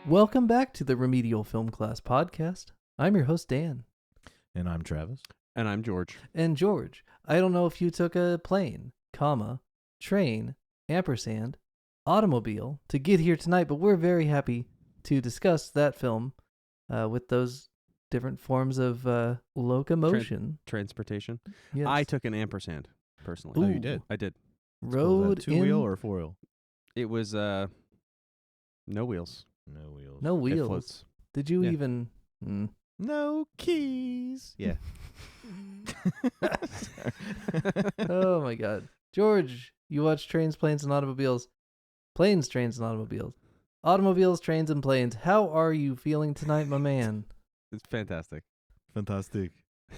Welcome back to the Remedial Film Class Podcast. I'm your host, Dan. And I'm Travis. And I'm George. And George, I don't know if you took a plane, comma, train, ampersand, automobile to get here tonight, but we're very happy to discuss that film with those different forms of locomotion. Transportation. Yes. I took an ampersand, personally. Ooh. Oh, you did? I did. Road in... two-wheel or four-wheel? It was no wheels. No wheels. No It wheels. floats. Did you Yeah. even... No keys. Yeah. Oh my God. George, you watch Trains, Planes, and Automobiles. Planes, Trains, and Automobiles. Automobiles, Trains, and Planes. How are you feeling tonight, my man? It's fantastic. Fantastic.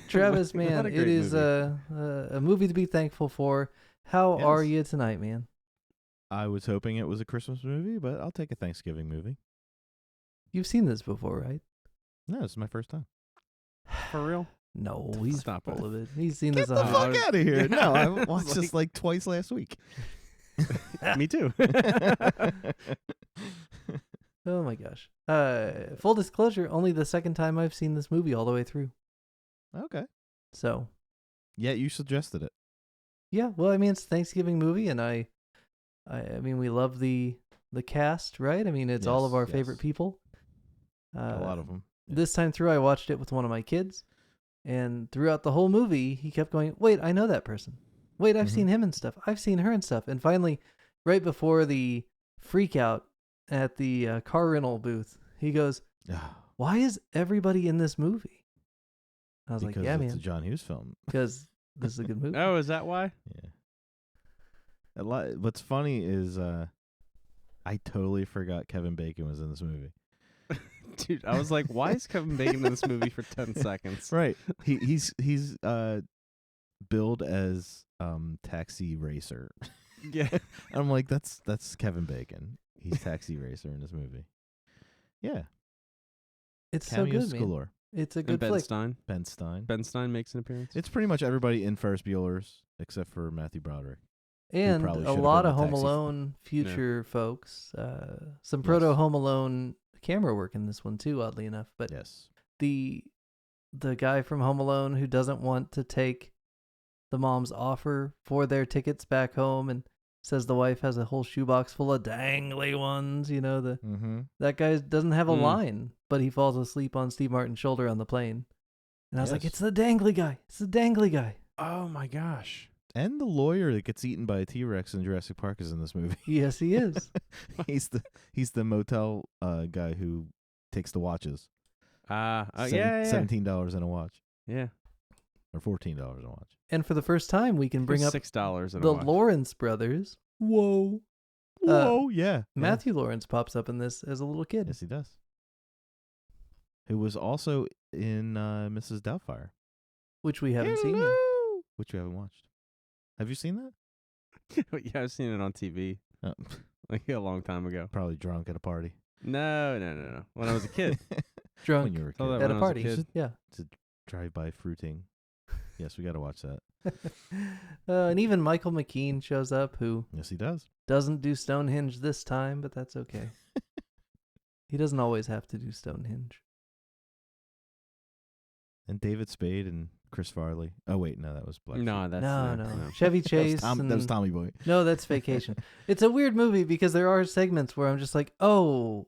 Travis, What man, a it great is a movie to be thankful for. How are Yes. you tonight, man? I was hoping it was a Christmas movie, but I'll take a Thanksgiving movie. You've seen this before, right? No, this is my first time. For real? No, he's Stop full it. of it. He's seen Get this the on fuck out of here. No, I It's watched this like twice last week. Me too. Oh my gosh. Full disclosure, only the second time I've seen this movie all the way through. Okay. So, Yeah, you suggested it. yeah, well, I mean, it's a Thanksgiving movie, and I mean, we love the cast, right? I mean, it's all of Yes, our yes. favorite people. A lot of them. This time through, I watched it with one of my kids, and throughout the whole movie, he kept going, wait, I know that person. Wait, I've Mhm. seen him and stuff. I've seen her and stuff. And finally, right before the freak out at the car rental booth, he goes, why is everybody in this movie? I was Because like, yeah, it's a man, John Hughes film. because this is a good movie. Oh, is that why? Yeah. What's funny is I totally forgot Kevin Bacon was in this movie. Dude, I was like, why is Kevin Bacon in this movie for 10 seconds? Right. He's billed as Taxi Racer. Yeah. I'm like, that's Kevin Bacon. He's Taxi Racer in this movie. Yeah. It's so Cameos good, man. galore. It's a And good Ben flick. Stein. Ben Stein. Ben Stein makes an appearance. It's pretty much everybody in Ferris Bueller's except for Matthew Broderick. And probably a should have lot been of the Home Taxi. Alone future folks. Some Yes. proto Home Alone camera work in this one too, oddly enough. But Yes. the guy from Home Alone who doesn't want to take the mom's offer for their tickets back home and says the wife has a whole shoebox full of dangly ones, you know, Mm-hmm. that guy doesn't have a Mm. line, but he falls asleep on Steve Martin's shoulder on the plane. And I was like, Yes. it's the dangly guy. It's the dangly guy. Oh, my gosh. And the lawyer that gets eaten by a T-Rex in Jurassic Park is in this movie. Yes, he is. he's the motel guy who takes the watches. Yeah. $17 in a watch. Yeah. Or $14 in a watch. And for the first time, we can bring up $6 in the a watch. Lawrence brothers. Whoa. Yeah. Matthew Lawrence pops up in this as a little kid. Yes, he does. Who was also in Mrs. Doubtfire. Which we haven't seen yet. Which we haven't watched. Have you seen that? Yeah, I've seen it on TV Oh, like a long time ago. probably drunk at a party. No. When I was a kid. Drunk When you were a Saw kid. that at when a I was a party. kid. Yeah. Drive-by fruiting. Yes, we got to watch that. And even Michael McKean shows up, who Yes, he does. doesn't do Stonehenge this time, but that's okay. He doesn't always have to do Stonehenge. And David Spade and Chris Farley. Oh, wait, no, that was Black. No, that's No. Chevy Chase. That was and- Tommy Boy. No, that's Vacation. It's a weird movie because there are segments where I'm just like, oh,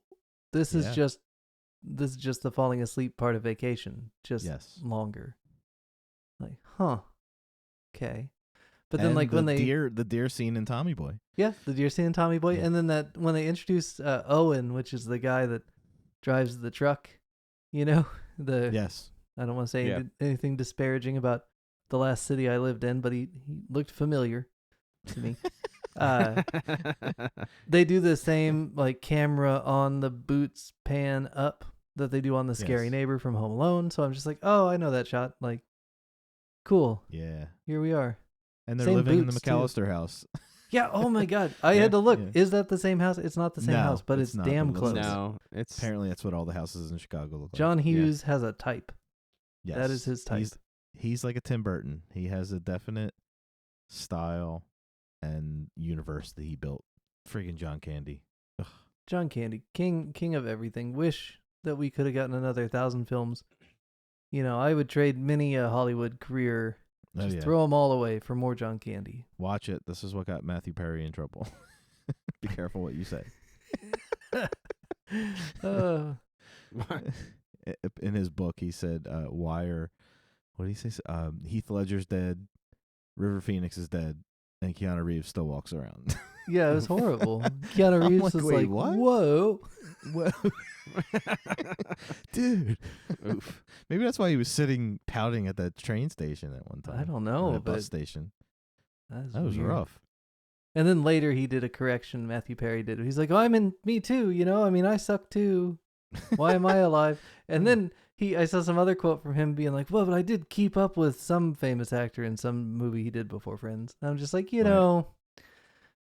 this is Yeah. just the falling asleep part of Vacation, just Yes. longer. Like, huh, okay. But then, And like when the they, deer scene in Tommy Boy. yeah, the deer scene in Tommy Boy, Yeah. and then that when they introduce Owen, which is the guy that drives the truck, you know, Yes. I don't want to say Yeah. anything disparaging about the last city I lived in, but he looked familiar to me. They do the same like camera on the boots pan up that they do on the scary Yes. neighbor from Home Alone. So I'm just like, oh, I know that shot. Like, cool. Yeah. Here we are. And they're Same living in the boots, too. McAllister house. Yeah. Oh my God. I Yeah, had to look. yeah. Is that the same house? It's not the same No, house, but it's it's not, damn but it looks close. No, it's Apparently, that's what all the houses in Chicago look like. John Hughes has a type. Yes. That is his type. He's like a Tim Burton. He has a definite style and universe that he built. Friggin' John Candy. Ugh. John Candy, king of everything. Wish that we could have gotten another 1,000 films. You know, I would trade many a Hollywood career. Oh, Just yeah. throw them all away for more John Candy. Watch it. This is what got Matthew Perry in trouble. Be careful what you say. In his book, he said, what did he say? Heath Ledger's dead, River Phoenix is dead, and Keanu Reeves still walks around. Yeah, it was horrible. Keanu I'm Reeves like, was wait, like, what? whoa. Whoa. Dude. Oof. Maybe that's why he was sitting pouting at that train station at one time. I don't Or know, that bus but station. that was weird. rough. And then later he did a correction. Matthew Perry did. He's like, "Oh, I'm in me too. You know, I mean, I suck too. Why am I alive?" And then I saw some other quote from him being like, "Well, but I did keep up with some famous actor in some movie he did before Friends." And I'm just like, you Right. know,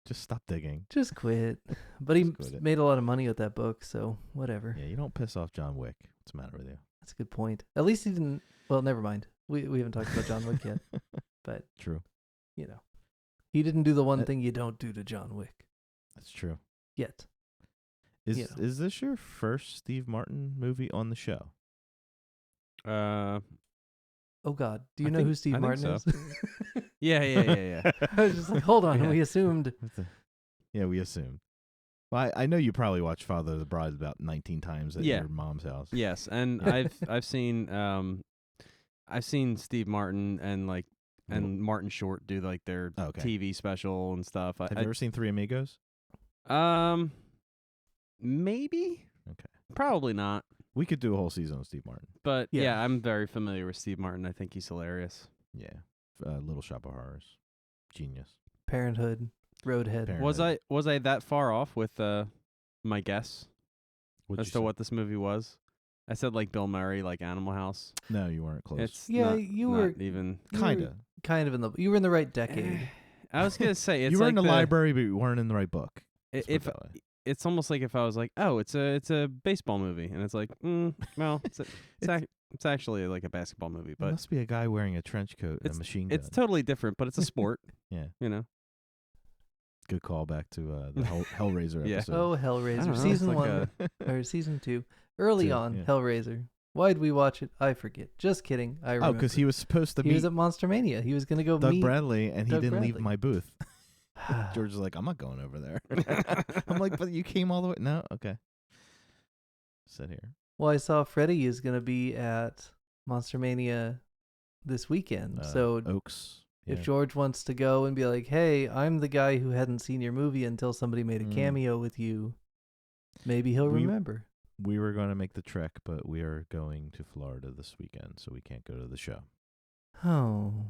Just stop digging. just quit. But he Just quit it. made a lot of money with that book, so whatever. Yeah, you don't piss off John Wick. What's the matter with you? That's a good point. At least he didn't. Well, never mind. We haven't talked about John Wick yet, but True. you know, he didn't do the one Uh, thing you don't do to John Wick That's true. yet. Is You know. is this your first Steve Martin movie on the show? Oh God, do you I know think- who Steve I think Martin so. is? yeah. I was just like, hold on, Yeah. we assumed. Yeah, we assumed. Well, I know you probably watched Father of the Bride about 19 times at Yeah. your mom's house. Yes, and I've seen Steve Martin and Martin Short do like their Okay. TV special and stuff. Have you ever seen Three Amigos? Maybe. Okay. Probably not. We could do a whole season on Steve Martin. But Yeah. yeah, I'm very familiar with Steve Martin. I think he's hilarious. Yeah. Little Shop of Horrors. Genius. Parenthood, Roadhead. Parenthood. Was I that far off with my guess What'd as you to say? what this movie was? I said like Bill Murray, like Animal House. No, you weren't close. It's Yeah, not, you not were- even. You Kind were of. kind of you were in the right decade. I was gonna say it's You were like in the library, but you weren't in the right book. Let's put it If that way. it's almost like if I was like, oh, it's a baseball movie, and it's like, well, it's actually like a basketball movie, There but must be a guy wearing a trench coat and a machine gun. it's totally different. But it's a sport, Yeah. you know. Good call back to the Hellraiser Yeah. episode. Oh, I don't Hellraiser, know, it's season like 1 or season 2, early 2, on. yeah. Hellraiser. Why'd we watch it? I forget. Just kidding. I remember. Oh, because he was supposed to he meet was at Monster Mania. He was gonna go Doug meet. Bradley, and he Doug didn't leave Bradley. my booth. George was like, I'm not going over there. I'm like, but you came all the way. No, okay. Sit here. Well, I saw Freddie is gonna be at Monster Mania this weekend. So Oaks. if yeah. George wants to go and be like, "Hey, I'm the guy who hadn't seen your movie until somebody made a Mm. cameo with you," maybe he'll remember. We were going to make the trek, but we are going to Florida this weekend, so we can't go to the show. Oh.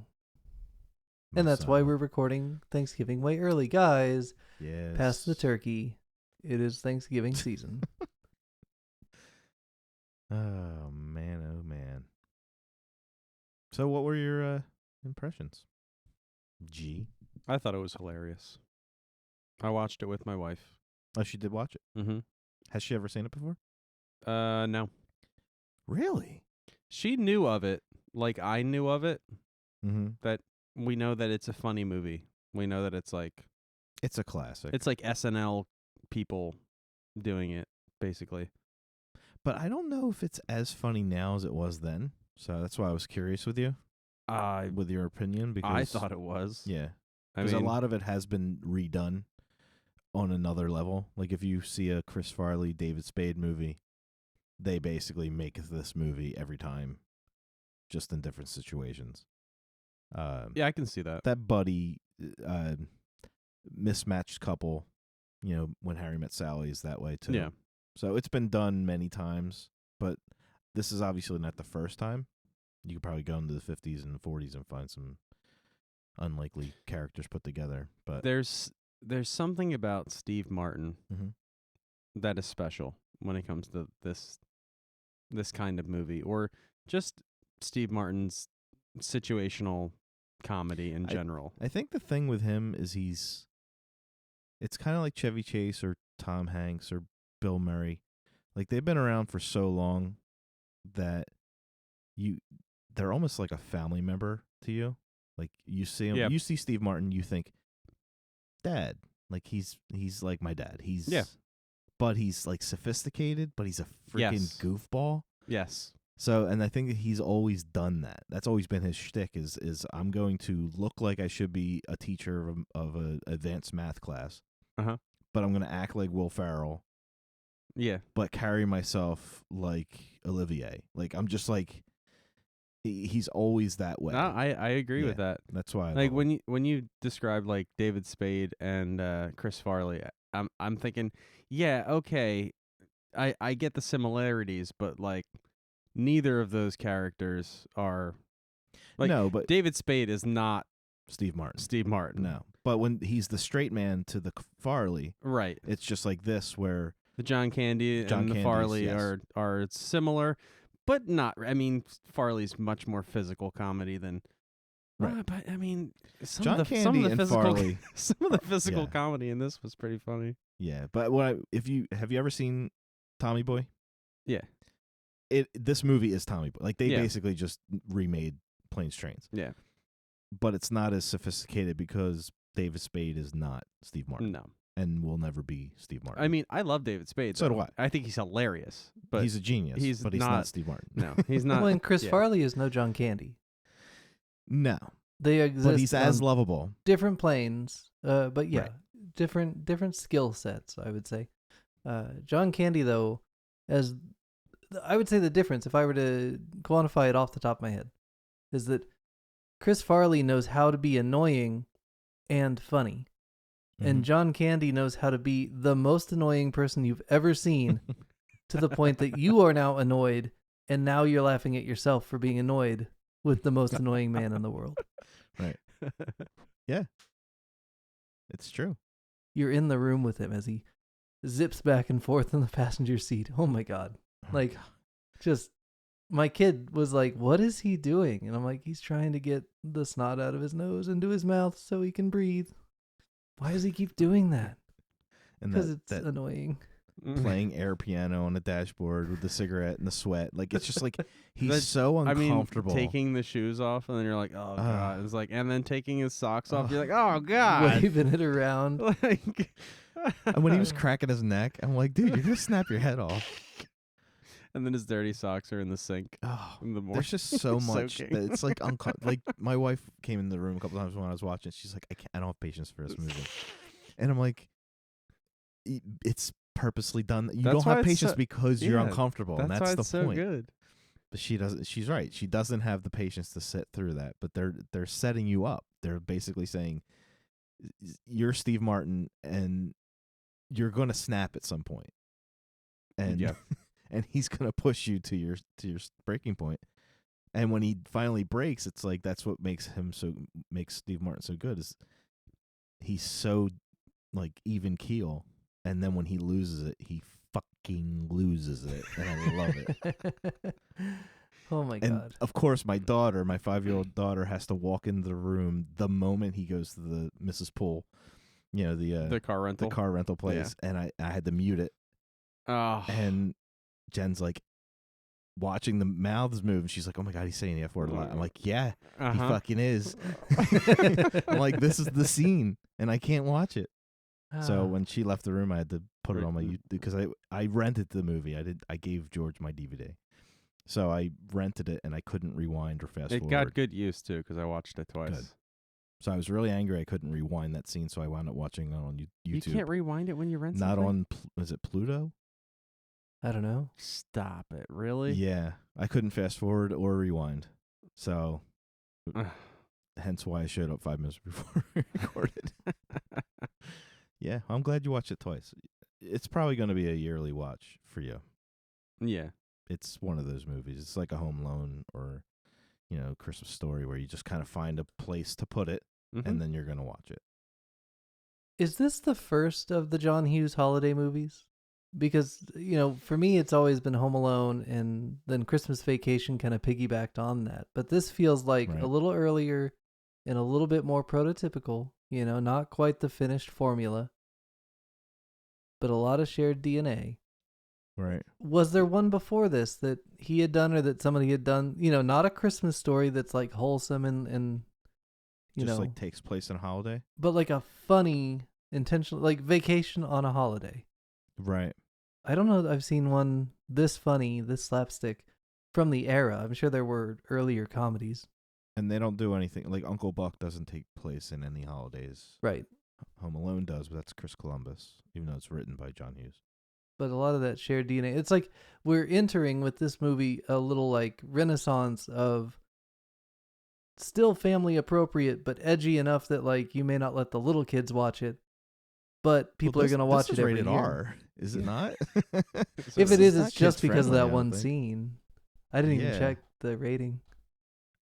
And that's why we're recording Thanksgiving way early. Guys, yes. pass the turkey. It is Thanksgiving season. Oh, man. Oh, man. So what were your impressions? G. I thought it was hilarious. I watched it with my wife. Oh, she did watch it. Mm-hmm. Has she ever seen it before? No, Really? she knew of it, like I knew of it. Mm-hmm. That we know that it's a funny movie. We know that it's like It's a classic. SNL people doing it, basically. But I don't know if it's as funny now as it was then. So that's why I was curious with you, with your opinion. Because I thought it was. yeah, I because a mean, lot of it has been redone on another level. Like if you see a Chris Farley, David Spade movie, they basically make this movie every time, just in different situations. yeah, I can see that. That buddy, mismatched couple, when Harry Met Sally is that way too. Yeah. So it's been done many times, but this is obviously not the first time. You could probably go into the 50s and 40s and find some unlikely characters put together. But There's something about Steve Martin Mhm. that is special when it comes to this kind of movie, or just Steve Martin's situational comedy in general. I think the thing with him is he's It's kind of like Chevy Chase or Tom Hanks or Bill Murray. Like, they've been around for so long that they're almost like a family member to you. Like, you see him, Yeah. you see Steve Martin, you think, Dad. Like, he's like my dad. But he's like sophisticated, but he's a freaking goofball. Yes. So, and I think that he's always done that. That's always been his shtick. Is I'm going to look like I should be a teacher of a advanced math class, Uh-huh. but I'm going to act like Will Ferrell, Yeah. but carry myself like Olivier. Like, I'm just like, he's always that way. No, I agree with that. That's why. Like when you describe like David Spade and Chris Farley, I'm thinking, yeah, okay, I get the similarities, but like neither of those characters are like no, but David Spade is not Steve Martin. Steve Martin. No, but when he's the straight man to the Farley, Right. it's just like this where The John Candy and the Candy's, Farley yes. are similar, but not. I mean, Farley's much more physical comedy than. Right. But I mean, some John of the Candy and physical Farley. some of the physical Yeah. comedy in this was pretty funny. Yeah, but have you ever seen Tommy Boy? Yeah. This movie is Tommy Boy. Like, they Yeah. basically just remade Planes, Trains. Yeah. But it's not as sophisticated because David Spade is not Steve Martin No. and will never be Steve Martin. I mean, I love David Spade. So though. do I. I think he's hilarious, but he's a genius, but he's not Steve Martin. no, he's not. Well, and Chris yeah. Farley is no John Candy. No, They exist but he's as on lovable. different planes. But yeah, Right. different skill sets, I would say. John Candy, though, I would say the difference, if I were to quantify it off the top of my head, is that Chris Farley knows how to be annoying and funny. And Mhm. John Candy knows how to be the most annoying person you've ever seen, to the point that you are now annoyed, and now you're laughing at yourself for being annoyed with the most annoying man in the world. Right. Yeah. It's true. You're in the room with him as he zips back and forth in the passenger seat. Oh my God. Like, just, my kid was like, what is he doing? And I'm like, he's trying to get the snot out of his nose into his mouth so he can breathe. Why does he keep doing that? And Because it's that annoying. playing air piano on the dashboard with the cigarette and the sweat. Like, it's just like, he's That- so I mean, uncomfortable. taking the shoes off, and then you're like, oh god. It's like, and then taking his socks off, Ugh. you're like, oh god. Waving it around. Like, And when he was cracking his neck, I'm like, dude, you're going to snap your head off. and then his dirty socks are in the sink Oh, in the morning. there's just so much Soaking. that it's like like my wife came in the room a couple times when I was watching. She's like, I don't have patience for this movie, and I'm like, it's purposely done. You That's don't why have it's patience so- because you're yeah, uncomfortable, and That's that's why the it's so point. good. But she doesn't. She's right. She doesn't have the patience to sit through that. But they're setting you up. They're basically saying you're Steve Martin, and you're going to snap at some point, and Yeah. and he's going to push you to your breaking point. And when he finally breaks, it's like that's what makes Steve Martin so good, is he's so like even keel, and then when he loses it, he fucking loses it, and I love it. Oh my And God. of course, my 5-year-old daughter, has to walk into the room the moment he goes to the Mrs. Poole, The car rental. the car rental place, and I had to mute it, Oh. and Jen's like watching the mouths move, and she's like, "Oh my God, he's saying the F word a lot." I'm like, "Yeah, he Uh-huh. fucking is." I'm like, "This is the scene, and I can't watch it." So Ah. when she left the room, I had to put it on my Right. YouTube because I rented the movie. I gave George my DVD, so I rented it and I couldn't rewind or fast It forward. got good use too because I watched it twice. Good. So I was really angry I couldn't rewind that scene, so I wound up watching it on You YouTube. can't rewind it when you rent Not something? on is it Pluto? I don't know. Stop it! Really? Yeah, I couldn't fast forward or rewind. So Ugh. hence why I showed up 5 minutes before we recorded. Yeah, I'm glad you watched it twice. It's probably going to be a yearly watch for you. Yeah. It's one of those movies. It's like a Home Alone or, Christmas Story, where you just kind of find a place to put it, Mhm. and then you're going to watch it. Is this the first of the John Hughes holiday movies? Because, for me, it's always been Home Alone, and then Christmas Vacation kind of piggybacked on that. But this feels like Right. a little earlier and a little bit more prototypical, not quite the finished formula. but a lot of shared DNA. Right. Was there one before this that he had done or that somebody had done? Not a Christmas Story that's like wholesome and Just like takes place in a holiday. but like a funny, intentional, like Vacation on a Holiday. Right. I don't know that I've seen one this funny, this slapstick from the era. I'm sure there were earlier comedies. And they don't do anything like Uncle Buck doesn't take place in any holidays. Right. Home Alone does, but that's Chris Columbus, even though it's written by John Hughes. But a lot of that shared DNA. It's like we're entering with this movie a little like renaissance of still family appropriate, but edgy enough that like you may not let the little kids watch it, but people are going to watch this it is every rated year. R, is it not? If it is, not it's just because of kids-friendly, that I don't one think. scene. I didn't even Yeah. check the rating.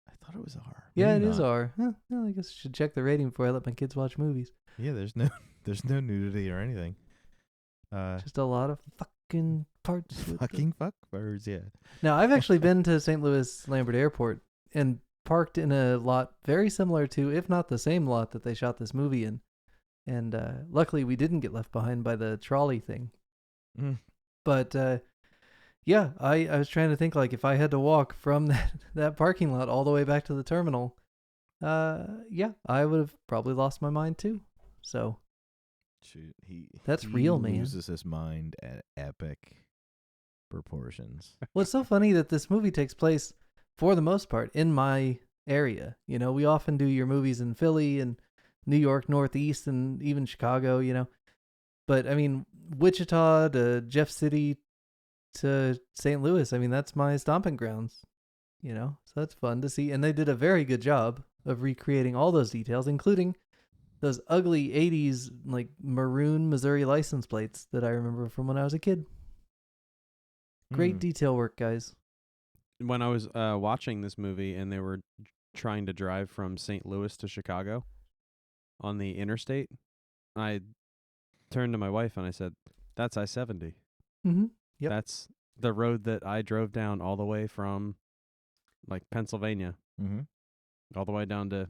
I thought it was R. Yeah, Maybe it is not. R. Huh, well, I guess I should check the rating before I let my kids watch movies. Yeah, there's no nudity or anything. Just a lot of fucking parts. with the- Fucking fuck birds, yeah. Now, I've actually been to St. Louis Lambert Airport and parked in a lot very similar to, if not the same lot that they shot this movie in. And luckily, we didn't get left behind by the trolley thing. Mm. But yeah, I was trying to think like if I had to walk from that parking lot all the way back to the terminal, yeah, I would have probably lost my mind too. So Shoot, That's he real, man. loses his mind at epic proportions. well, it's so funny that this movie takes place for the most part in my area. We often do your movies in Philly and New York Northeast and even Chicago, But I mean, Wichita to Jeff City to St. Louis, I mean, that's my stomping grounds, So that's fun to see. And they did a very good job of recreating all those details, including those ugly 80s, like maroon Missouri license plates that I remember from when I was a kid. Great Hmm. detail work, guys. When I was watching this movie and they were trying to drive from St. Louis to Chicago on the interstate, I turned to my wife and I said, "That's I-70. Mm-hmm. Yep. That's the road that I drove down all the way from like Pennsylvania, Mm-hmm. all the way down to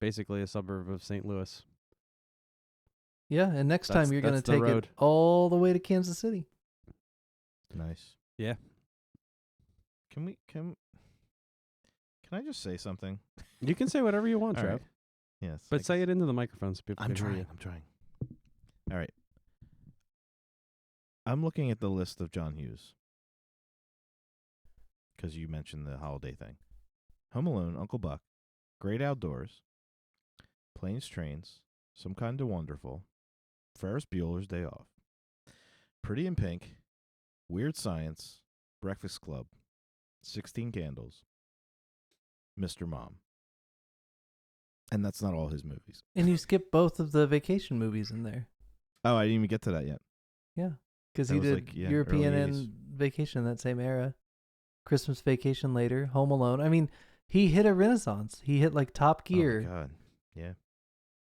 basically a suburb of St. Louis." Yeah, and next That's- time you're going to that's the take road. it all the way to Kansas City. Nice. Yeah. Can I just say something? You can say whatever you want, All Trev, right. Yes. but say it into the microphone so people I'm can hear you. trying. All right. I'm looking at the list of John Hughes because you mentioned the holiday thing. Home Alone, Uncle Buck, Great Outdoors, Planes, Trains, Some Kind of Wonderful, Ferris Bueller's Day Off, Pretty in Pink, Weird Science, Breakfast Club, 16 Candles, Mr. Mom. And that's not all his movies. And you skip both of the vacation movies in there. Oh, I didn't even get to that yet. Yeah, because That he was did like, yeah, European early and 80s. Vacation in that same era. Christmas Vacation later, Home Alone. I mean, he hit a renaissance. He hit like Top Gear. Oh, my God. Yeah.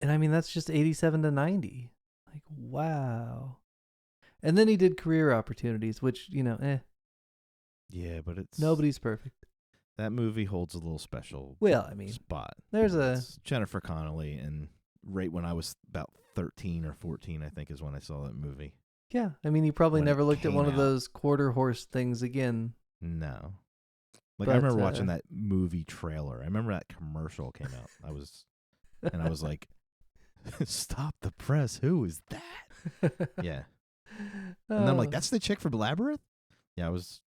And I mean, that's just 87 to 90. Like, wow. And then he did Career Opportunities, which, Yeah, but it's... nobody's perfect. That movie holds a little special Well, I mean, spot. there's It's Jennifer Connelly, and right when I was about 13 or 14, I think, is when I saw that movie. yeah. I mean, he probably When it never looked at came one of out. those quarter horse things again. No. Like, But, I remember watching that movie trailer. I remember that commercial came out. I was like, stop the press. Who is that? Yeah. And then I'm like, Oh. that's the chick from Labyrinth? Yeah, I was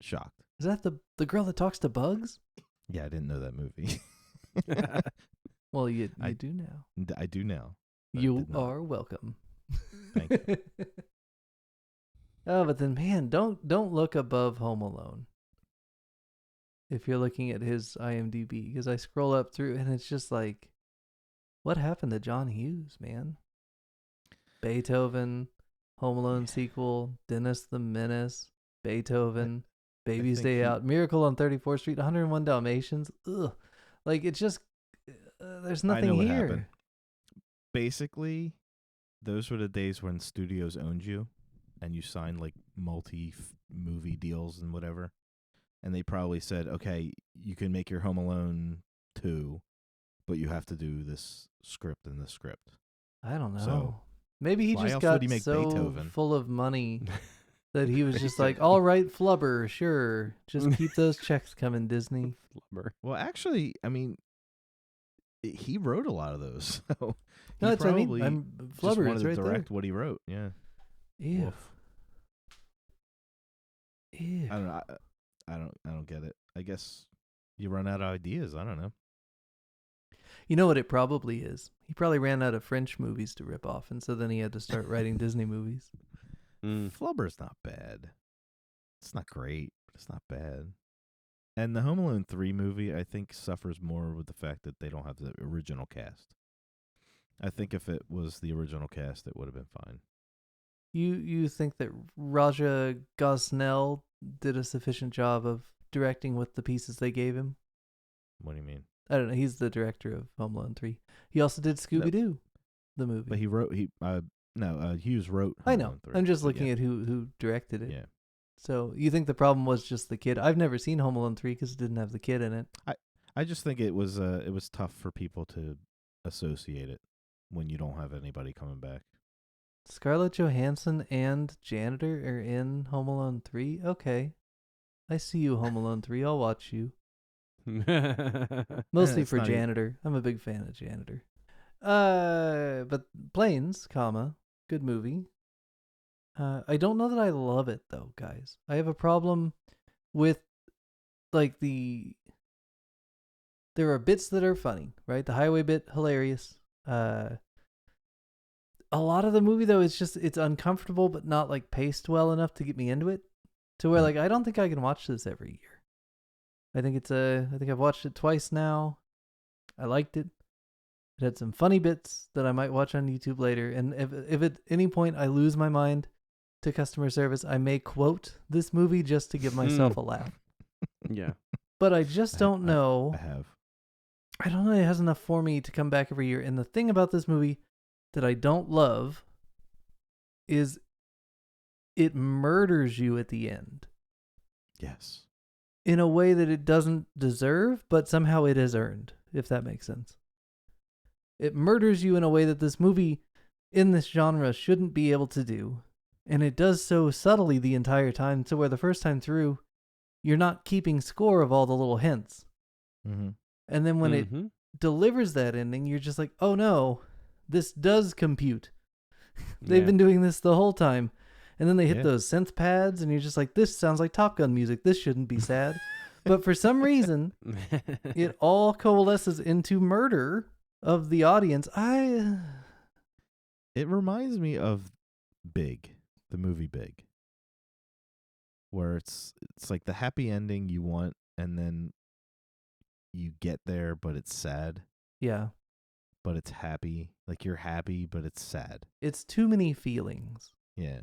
shocked. Is that the girl that talks to bugs? Yeah, I didn't know that movie. Well, you I- do now. I do now. but I You did not. are welcome. Thank you. Oh, but then, man, don't look above Home Alone. If you're looking at his IMDb, because I scroll up through and it's just like, what happened to John Hughes, man? Beethoven, Home Alone sequel, Dennis the Menace, Beethoven, Baby's think Day he- Out, Miracle on 34th Street, 101 Dalmatians. Ugh. Like, it's just, there's nothing I know what here. happened. Basically, those were the days when studios owned you and you signed like multi-movie deals and whatever. And they probably said, okay, you can make your Home Alone 2, but you have to do this script and this script. I don't know. So, Maybe he Why just else got would he make so Beethoven? full of money that he was just like, all right, Flubber, sure. Just keep those checks coming, Disney. Flubber. Well, actually, I mean, he wrote a lot of those. So No, he that's what I mean. probably I'm just Flubber, wanted it's to right direct what he wrote. Yeah. there. Ew. Woof. Ew. I don't know. I don't get it. I guess you run out of ideas. I don't know. You know what it probably is? He probably ran out of French movies to rip off, and so then he had to start writing Disney movies. Flubber's not bad. It's not great, but it's not bad. And the Home Alone 3 movie, I think, suffers more with the fact that they don't have the original cast. I think if it was the original cast, it would have been fine. You think that Raja Gosnell did a sufficient job of directing with the pieces they gave him? What do you mean? I don't know. He's the director of Home Alone 3. He also did Scooby-Doo, the movie. But Hughes wrote Home I know. Alone 3. I'm just but looking yeah. at who directed it. Yeah. So you think the problem was just the kid? I've never seen Home Alone 3 because it didn't have the kid in it. I just think it was tough for people to associate it when you don't have anybody coming back. Scarlett Johansson and Janitor are in Home Alone 3? Okay. I see you, Home Alone 3. I'll watch you. Mostly it's for not even- Janitor. I'm a big fan of Janitor. But Planes, good movie. I don't know that I love it though, guys. I have a problem with like there are bits that are funny, right? The highway bit, hilarious. A lot of the movie though, it's uncomfortable but not like paced well enough to get me into it. To where like I don't think I can watch this every year. I think I've watched it twice now. I liked it. It had some funny bits that I might watch on YouTube later. And if at any point I lose my mind to customer service, I may quote this movie just to give myself a laugh. Yeah. But I just don't know. I have. I don't know. It has enough for me to come back every year. And the thing about this movie that I don't love is it murders you at the end Yes. in a way that it doesn't deserve, but somehow it has earned, if that makes sense. It murders you in a way that this movie in this genre shouldn't be able to do. And it does so subtly the entire time, to where the first time through, you're not keeping score of all the little hints. Mm-hmm. And then when it delivers that ending, you're just like, oh no, this does compute. They've been doing this the whole time. And then they hit those synth pads, and you're just like, this sounds like Top Gun music. This shouldn't be sad. But for some reason, it all coalesces into murder of the audience. It reminds me of Big, the movie Big, where it's like the happy ending you want, and then you get there, but it's sad. Yeah. But it's happy. Like you're happy, but it's sad. It's too many feelings. Yeah.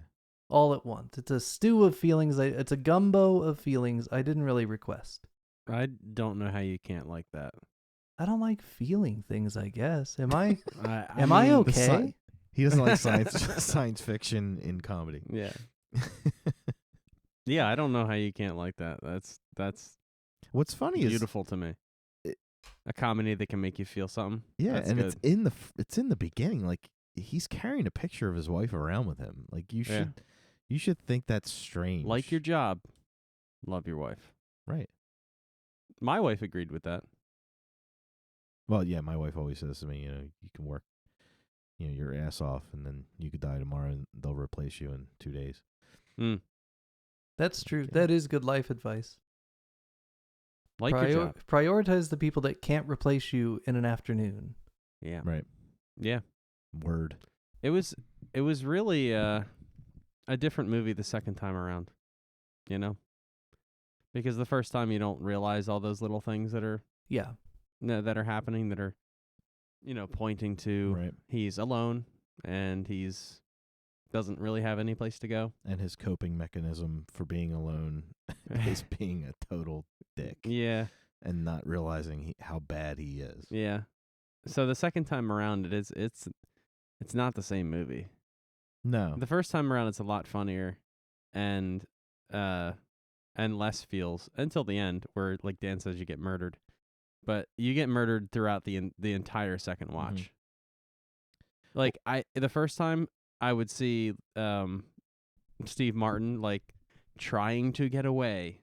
All at once. It's a stew of feelings. It's a gumbo of feelings I didn't really request. I don't know how you can't like that. I don't like feeling things, I guess. Am I I am I mean, okay? He doesn't like science fiction in comedy. Yeah. Yeah, I don't know how you can't like that. That's What's funny is beautiful to me. A comedy that can make you feel something. yeah, That's and good. it's in the beginning. Like he's carrying a picture of his wife around with him. Like you should think that's strange. Like your job, love your wife. Right. My wife agreed with that. Well, yeah, my wife always says to me, you can work, your ass off, and then you could die tomorrow, and they'll replace you in 2 days. That's true. Okay. That is good life advice. Like your job. Prioritize the people that can't replace you in an afternoon. Yeah. Right. Yeah. Word. It was really a different movie the second time around. Because the first time you don't realize all those little things that are Yeah. that are happening, that are pointing to Right. he's alone and he's doesn't really have any place to go. And his coping mechanism for being alone is being a total dick. Yeah. And not realizing how bad he is. Yeah. So the second time around, it's not the same movie. No. The first time around, it's a lot funnier, and less feels until the end, where like Dan says, you get murdered, but you get murdered throughout the entire second watch. Mm-hmm. Like the first time, I would see Steve Martin like trying to get away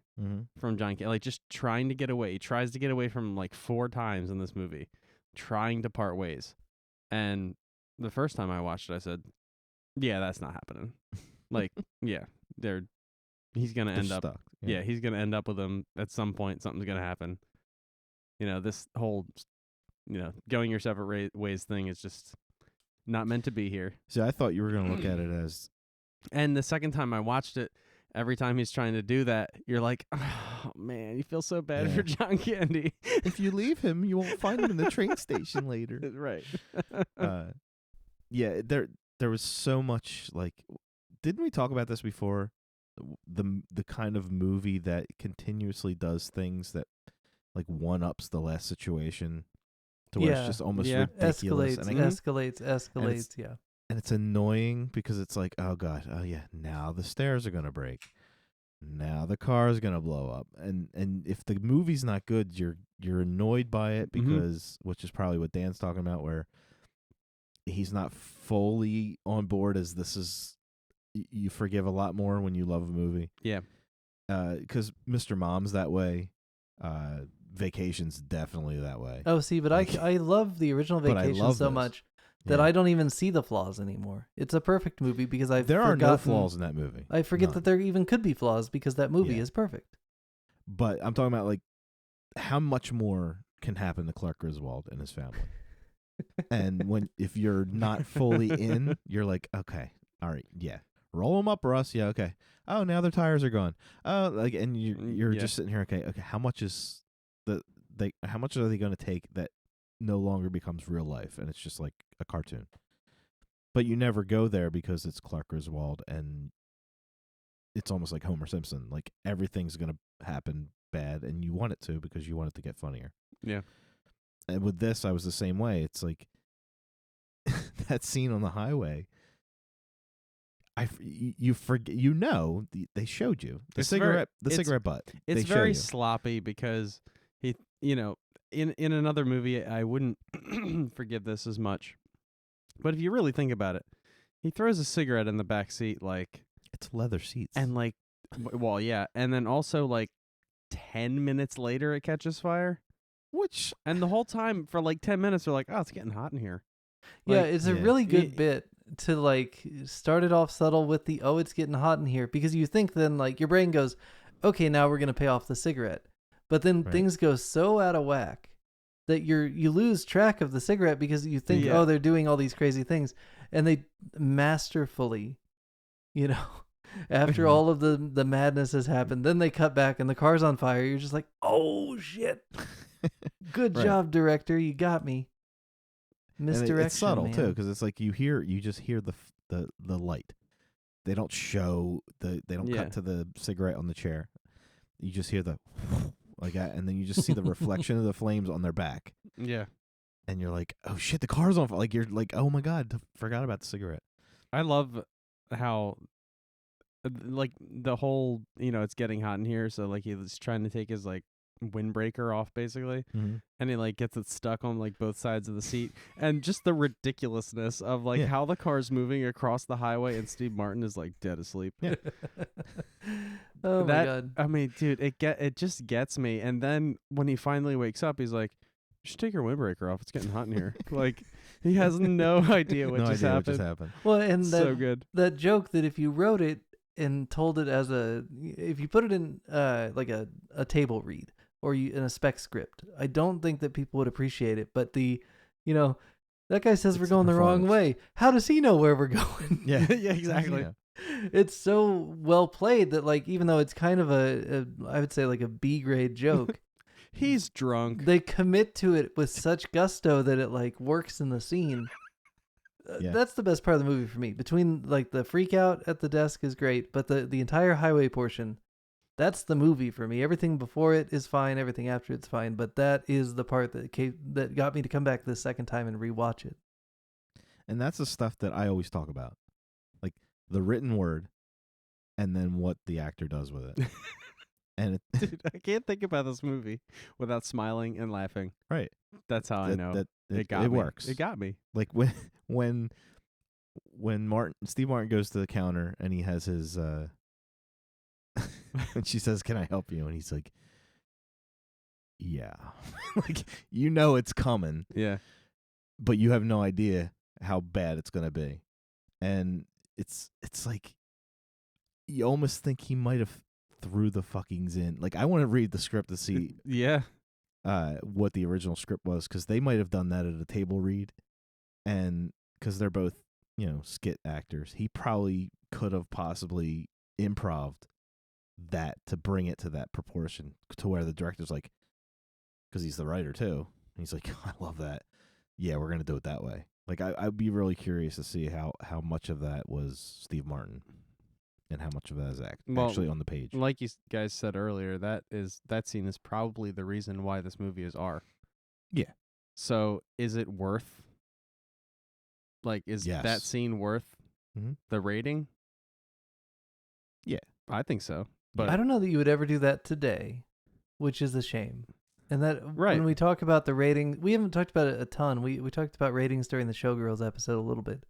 from John Candy, like just trying to get away. He tries to get away from him like 4 times in this movie, trying to part ways. And the first time I watched it, I said, "Yeah, that's not happening." Like, yeah, he's gonna end up stuck. Yeah, he's gonna end up with him at some point. Something's gonna happen. This whole, going your separate ways thing is just not meant to be here. See, I thought you were gonna look at it as. And the second time I watched it, every time he's trying to do that, you're like, oh man, you feel so bad for John Candy. If you leave him, you won't find him in the train station later. Right. Yeah, there was so much like. Didn't we talk about this before? The kind of movie that continuously does things that like one-ups the last situation to where it's just almost ridiculous. Escalates, yeah. And it's annoying because it's like, oh god, oh yeah, now the stairs are gonna break. Now the car is gonna blow up. And if the movie's not good, you're annoyed by it because which is probably what Dan's talking about, where he's not fully on board as this is. You forgive a lot more when you love a movie. Yeah. Because Mr. Mom's that way. Vacation's definitely that way. Oh, see, but I love the original Vacation so much that I don't even see the flaws anymore. It's a perfect movie because there are no flaws in that movie. I forget that there even could be flaws because that movie is perfect. But I'm talking about like how much more can happen to Clark Griswold and his family. And if you're not fully in, you're like, okay, all right, yeah. Roll them up, Russ. Yeah, okay. Oh, now their tires are gone. Oh, like, and you're just sitting here. Okay. How much is how much are they going to take that no longer becomes real life, and it's just like a cartoon? But you never go there because it's Clark Griswold, and it's almost like Homer Simpson. Like everything's going to happen bad, and you want it to because you want it to get funnier. Yeah. And with this, I was the same way. It's like that scene on the highway. You forget. They showed you the cigarette butt. It's very sloppy because he, in another movie, I wouldn't forgive this as much. But if you really think about it, he throws a cigarette in the back seat, like it's leather seats, and like, well, yeah, and then also like 10 minutes later, it catches fire. And the whole time for like 10 minutes, they're like, "Oh, it's getting hot in here." Yeah, it's a really good bit to like start it off subtle with the it's getting hot in here, because you think then like your brain goes, okay, now we're gonna pay off the cigarette, but then things go so out of whack that you lose track of the cigarette because you think they're doing all these crazy things, and they masterfully, after all of the madness has happened, then they cut back and the car's on fire. You're just like, oh shit, good job, director, you got me. Misdirection, it's subtle man. too, because it's like you just hear the light. They don't show they don't cut to the cigarette on the chair. You just hear the like that, and then you just see the reflection of the flames on their back. Yeah, and you're like, oh shit, the car's on fire. Like you're like, oh my god, forgot about the cigarette. I love how like the whole it's getting hot in here, so like he's trying to take his like windbreaker off basically, and he like gets it stuck on like both sides of the seat, and just the ridiculousness of like how the car's moving across the highway and Steve Martin is like dead asleep. Oh my god, I mean, dude, it just gets me. And then when he finally wakes up, he's like, you should take your windbreaker off, it's getting hot in here. Like he has no idea what just happened. Well, and so good, that joke that if you wrote it and told it as if you put it in like a table read or in a spec script, I don't think that people would appreciate it. But that guy says we're going the wrong way. How does he know where we're going? Yeah, yeah, exactly. Yeah. It's so well played that like, even though it's kind of I would say like a B grade joke, he's drunk. They commit to it with such gusto that it like works in the scene. That's the best part of the movie for me. Between like the freak out at the desk is great, but the entire highway portion, that's the movie for me. Everything before it is fine, everything after it's fine, but that is the part that got me to come back the second time and rewatch it. And that's the stuff that I always talk about, like the written word, and then what the actor does with it. And dude, I can't think about this movie without smiling and laughing. Right. That's how I know that it me. works. It got me. Like when when Steve Martin goes to the counter and he has his and she says, "Can I help you?" and he's like, "Yeah." Like, it's coming, Yeah. but you have no idea how bad it's going to be. And it's like you almost think he might have threw the fuckings in. Like, I want to read the script to see Yeah. what the original script was, because they might have done that at a table read, and because they're both skit actors, he probably could have possibly improved that to bring it to that proportion, to where the director's like, because he's the writer too, and he's like, I love that, yeah, we're gonna do it that way. Like, I'd be really curious to see how much of that was Steve Martin and how much of that is actually on the page. Like you guys said earlier, that scene is probably the reason why this movie is R. Yeah. So is it worth? Like, is that scene worth the rating? Yeah, I think so. But I don't know that you would ever do that today, which is a shame. And that right. when we talk about the rating, we haven't talked about it a ton. We talked about ratings during the Showgirls episode a little bit.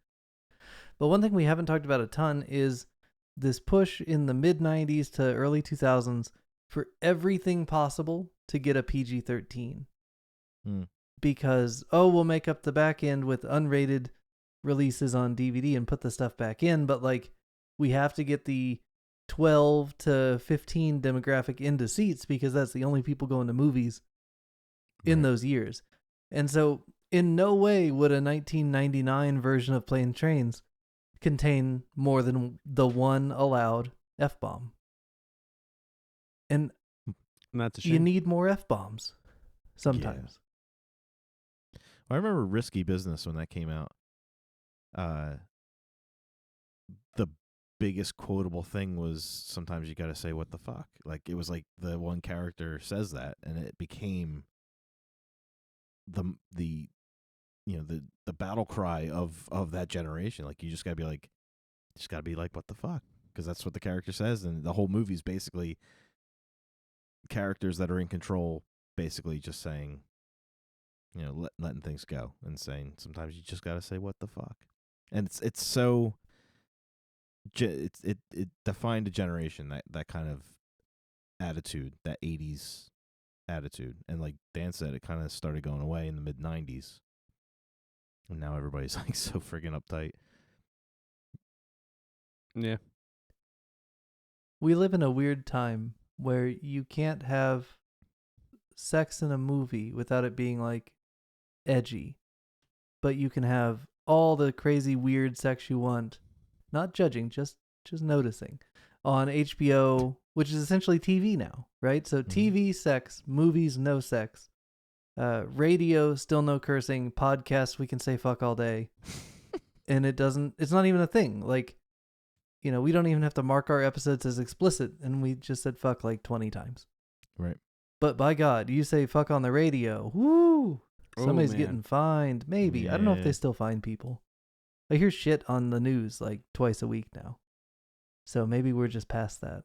But one thing we haven't talked about a ton is this push in the mid-90s to early 2000s for everything possible to get a PG-13. Because, we'll make up the back end with unrated releases on DVD and put the stuff back in, but like, we have to get the 12 to 15 demographic into seats because that's the only people going to movies in those years. And so in no way would a 1999 version of Planes, Trains contain more than the one allowed F-bomb. And that's a shame. You need more F-bombs sometimes. Yeah. I remember Risky Business when that came out. The biggest quotable thing was, sometimes you got to say what the fuck. Like, it was like the one character says that, and it became the battle cry of that generation. Like, you just got to be like, what the fuck, because that's what the character says. And the whole movie's basically characters that are in control, basically just saying, letting things go, and saying sometimes you just got to say what the fuck. And it's so it defined a generation, that kind of attitude, that 80s attitude. And like Dan said, it kind of started going away in the mid 90s, and now everybody's like so friggin' uptight. Yeah. We live in a weird time where you can't have sex in a movie without it being like edgy, but you can have all the crazy weird sex you want, not judging, just noticing, on HBO, which is essentially TV now, right? So TV sex, movies no sex, radio still no cursing, podcasts we can say fuck all day, and it's not even a thing. Like, we don't even have to mark our episodes as explicit, and we just said fuck like 20 times. Right. But by God, you say fuck on the radio, woo! Somebody's getting fined. Maybe. Yeah. I don't know if they still fine people. I hear shit on the news like twice a week now. So maybe we're just past that.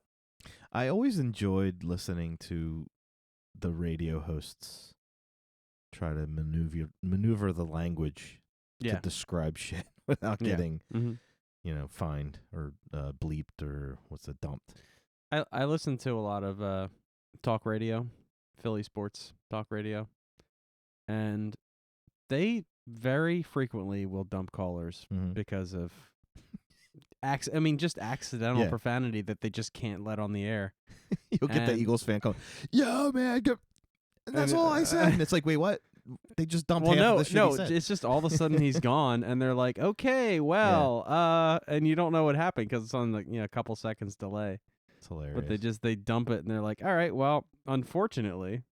I always enjoyed listening to the radio hosts try to maneuver the language to describe shit without getting, fined or bleeped, or what's it, dumped. I listen to a lot of talk radio, Philly sports talk radio, and they very frequently will dump callers because of just accidental profanity that they just can't let on the air. You'll get the Eagles fan call, "Yo, man," and that's all I said. And it's like, wait, what? They just dumped half of the shit he said. It's just all of a sudden he's gone, and they're like, okay, well, and you don't know what happened because it's on a couple seconds delay. It's hilarious. But they dump it, and they're like, all right, well, unfortunately.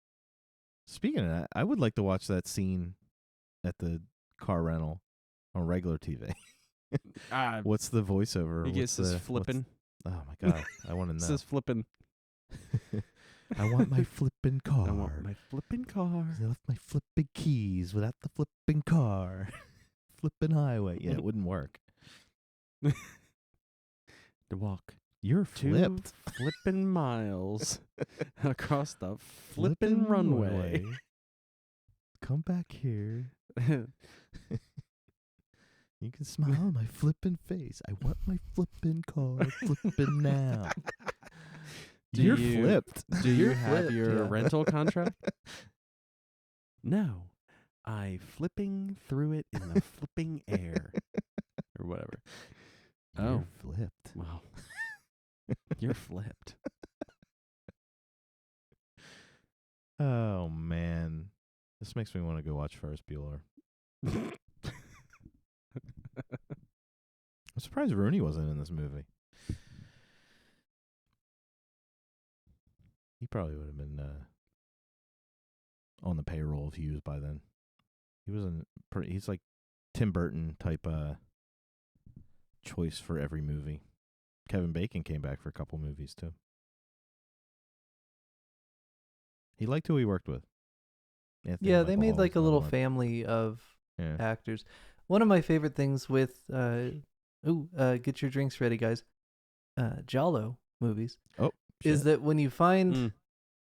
Speaking of that, I would like to watch that scene at the car rental on regular TV. What's the voiceover? He gets this flipping. Oh my God, I want to know. It says flipping. I want my flipping car. I want my flipping car. I left my flipping keys without the flipping car. Flipping highway. Yeah, it wouldn't work. To walk. You're flipped. Flipping miles across the flipping runway. Come back here. You can smile on my flippin' face. I want my flippin' car flippin' now. You're flipped. Do you You're have flipped, your yeah. rental contract? No. I flipping through it in the flipping air. Or whatever. You're flipped. Wow. You're flipped. Oh, man. This makes me want to go watch Ferris Bueller. I'm surprised Rooney wasn't in this movie. He probably would have been on the payroll if he was by then. He wasn't. He's like Tim Burton type choice for every movie. Kevin Bacon came back for a couple movies too. He liked who he worked with. Anthony Yeah, Michael they made Hall like was a little another one. family of Yeah. actors. One of my favorite things with get your drinks ready, guys. Giallo movies Oh, is shit. that when you find Mm.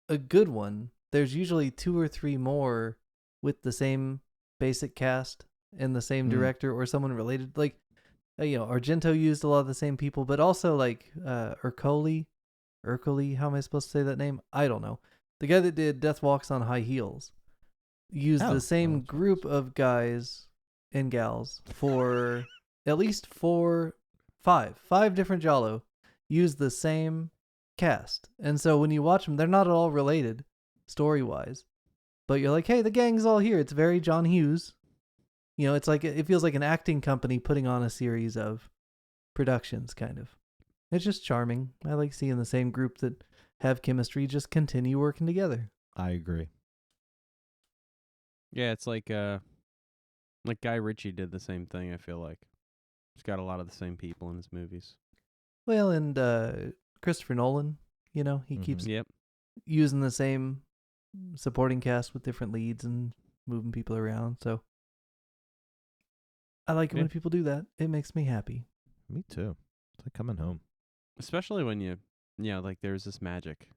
a good one, there's usually 2 or 3 more with the same basic cast and the same Mm. director or someone related. Like, Argento used a lot of the same people, but also like Ercole. How am I supposed to say that name? I don't know. The guy that did Death Walks on High Heels used Oh, the same oh, group of guys and gals for at least 5 different Giallo. Use the same cast, and so when you watch them, they're not at all related story wise, but you're like, hey, the gang's all here. It's very John Hughes. It's like it feels like an acting company putting on a series of productions, kind of. It's just charming. I like seeing the same group that have chemistry just continue working together. I agree. Yeah, it's like Guy Ritchie did the same thing, I feel like. He's got a lot of the same people in his movies. Well, and Christopher Nolan, he keeps Yep. using the same supporting cast with different leads and moving people around. So I like it when people do that. It makes me happy. Me too. It's like coming home. Especially when like there's this magic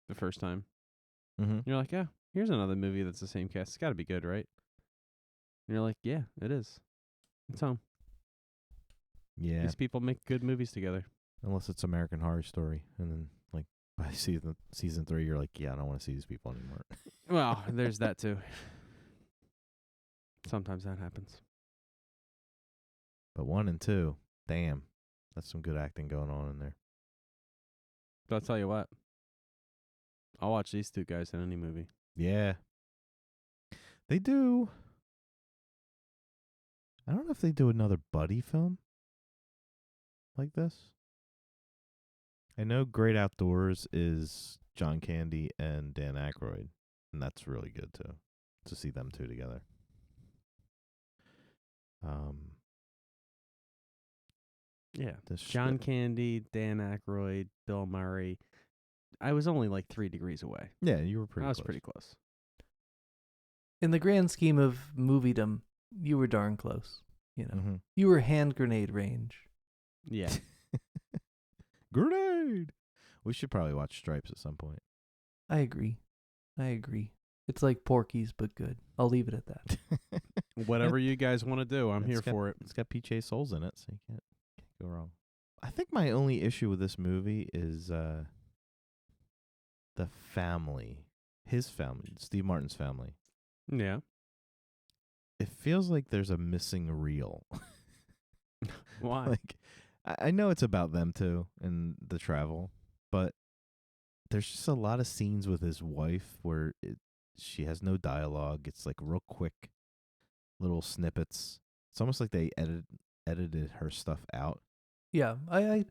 the first time. Mm-hmm. You're like, yeah, here's another movie that's the same cast. It's got to be good, right? And you're like, yeah, it is. It's home. Yeah. These people make good movies together. Unless it's American Horror Story, and then like by season 3, you're like, yeah, I don't want to see these people anymore. Well, there's that too. Sometimes that happens. But 1 and 2, damn, that's some good acting going on in there. But I'll tell you what. I'll watch these 2 guys in any movie. Yeah. They do. I don't know if they do another buddy film like this. I know Great Outdoors is John Candy and Dan Aykroyd, and that's really good too, to see them 2 together. Yeah. This John Candy, Dan Aykroyd, Bill Murray. I was only like 3 degrees away. Yeah, you were pretty I was close. pretty close. In the grand scheme of moviedom, you were darn close. Mm-hmm. You were hand grenade range. Yeah. Grenade! We should probably watch Stripes at some point. I agree. It's like Porky's, but good. I'll leave it at that. Whatever you guys want to do, I'm here It's got- for it. It's got PJ Souls in it, so you can't go wrong. I think my only issue with this movie is the family. His family, Steve Martin's family. Yeah. It feels like there's a missing reel. Why? Like, I know it's about them too and the travel, but there's just a lot of scenes with his wife where she has no dialogue. It's like real quick little snippets. It's almost like they edited her stuff out. Yeah, I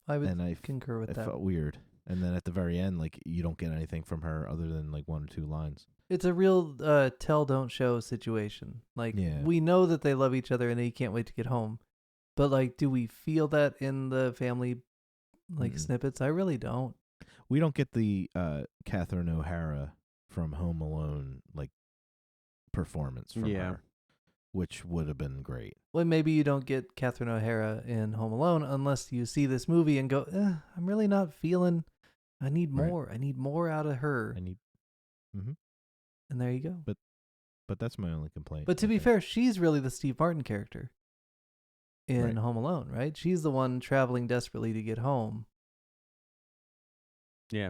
would And I concur with it that. felt weird. And then at the very end, like, you don't get anything from her other than like 1 or 2 lines. It's a real tell don't show situation. Like, Yeah. we know that they love each other and they can't wait to get home. But like, do we feel that in the family like Mm-mm. snippets? I really don't. We don't get the Catherine O'Hara from Home Alone like performance from her, which would have been great. Well, maybe you don't get Catherine O'Hara in Home Alone unless you see this movie and go, I'm really not feeling. I need Right. more. I need more out of her. I need, And there you go. but but that's my only complaint. But to I be think. fair, she's really the Steve Martin character in Right. Home Alone, right? She's the one traveling desperately to get home. Yeah.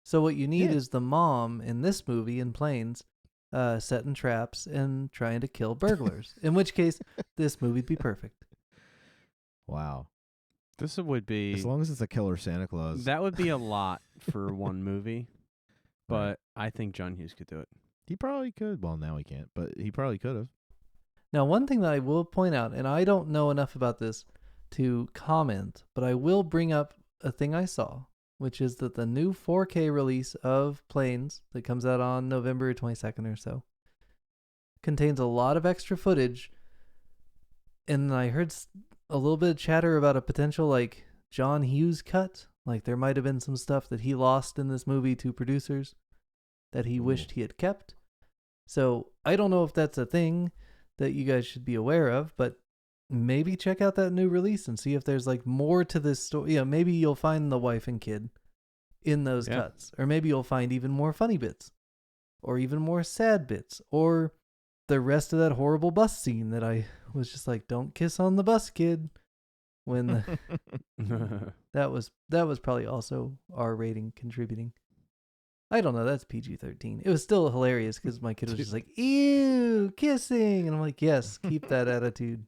So what you need Yeah. is the mom in this movie in Planes setting traps and trying to kill burglars. In which case, this movie'd be perfect. Wow. This would be As long as it's a killer Santa Claus. that would be a lot for one movie, Right. but I think John Hughes could do it. He probably could. Well, now he can't, but he probably could have. Now, one thing that I will point out, and I don't know enough about this to comment, but I will bring up a thing I saw, which is that the new 4K release of Planes that comes out on November 22nd or so contains a lot of extra footage. And I heard a little bit of chatter about a potential like John Hughes cut. Like there might have been some stuff that he lost in this movie to producers that he wished he had kept. So I don't know if that's a thing that you guys should be aware of, but maybe check out that new release and see if there's like more to this story. Yeah, maybe you'll find the wife and kid in those cuts, or maybe you'll find even more funny bits, or even more sad bits, or the rest of that horrible bus scene that I was just like, "Don't kiss on the bus, kid." When that was probably also R rating contributing. I don't know. That's PG-13. It was still hilarious because my kid was just like, "Ew, kissing," and I'm like, "Yes, keep that attitude.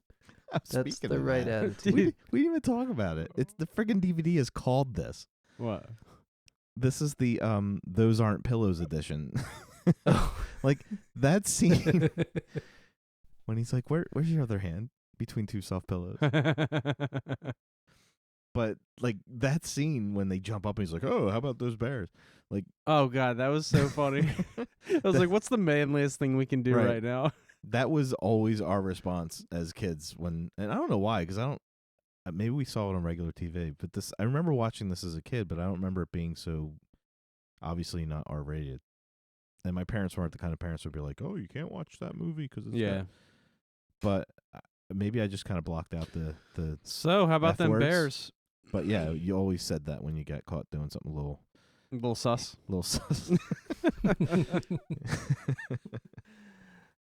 That's Speaking the of right that, attitude." we didn't even talk about it. It's the friggin' DVD is called this. What? This is the Those Aren't Pillows edition. Oh. Like that scene when he's like, "Where's your other hand between two soft pillows?" But like that scene when they jump up and he's like, "Oh, how about those bears?" Like, Oh God, that was so funny. I was like, "What's the manliest thing we can do right now?" that was always our response as kids and I don't know why, because I don't. Maybe we saw it on regular TV, but I remember watching this as a kid, but I don't remember it being so obviously not R-rated. And my parents weren't the kind of parents who would be like, "Oh, you can't watch that movie because it's Yeah. But maybe I just kind of blocked out the. So how about them F-words? bears? But yeah, you always said that when you got caught doing something a little Sus. sus. You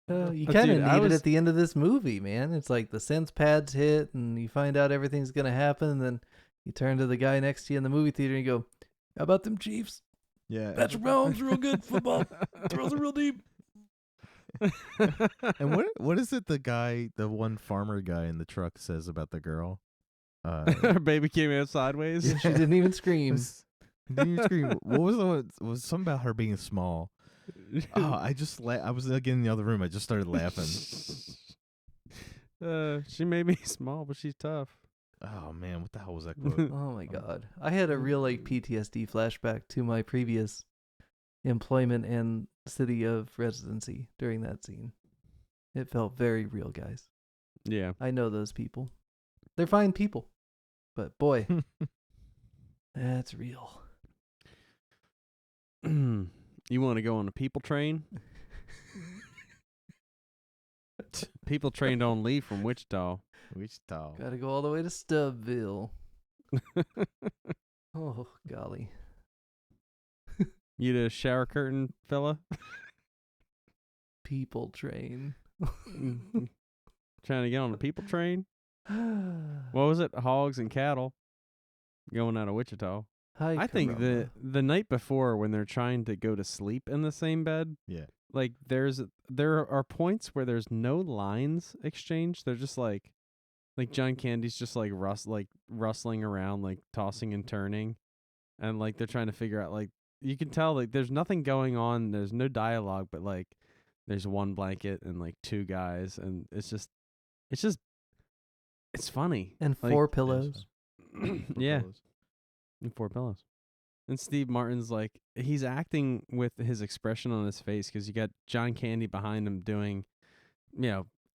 But kind of dude, I need it was- at the end of this movie, man. It's like the sense pads hit, and you find out everything's gonna happen, and then you turn to the guy next to you in the movie theater and you go, "How about them Chiefs? Yeah, Patrick Mahomes, real good football. Throws it real deep." And what is it? The one farmer guy in the truck says about the girl. Her baby came out sideways. And she didn't even scream. Didn't you scream? What was the one? Was something about her being small? Oh, I was again in the other room. I just started laughing. She may be small, but she's tough. Oh man, what the hell was that quote? Oh my god. I had a real like PTSD flashback to my previous employment and city of residency during that scene. It felt very real, guys. Yeah. I know those people. They're fine people. But boy, that's real. You want to go on a people train? People train don't leave from Wichita. Wichita. Gotta go all the way to Stubbville. Oh, golly. You the shower curtain fella? People train. Trying to get on the people train? What was it? Hogs and cattle going out of Wichita. Hi, I think caramba. the night before when they're trying to go to sleep in the same bed, Yeah. like there are points where there's no lines exchanged. They're just like John Candy's just like rustling around, like tossing and turning, and like they're trying to figure out, like you can tell like there's nothing going on. There's no dialogue, but like there's one blanket and like two guys, and it's funny. And Like, 4 pillows. Yeah. And 4 pillows. And Steve Martin's like, he's acting with his expression on his face because you got John Candy behind him doing,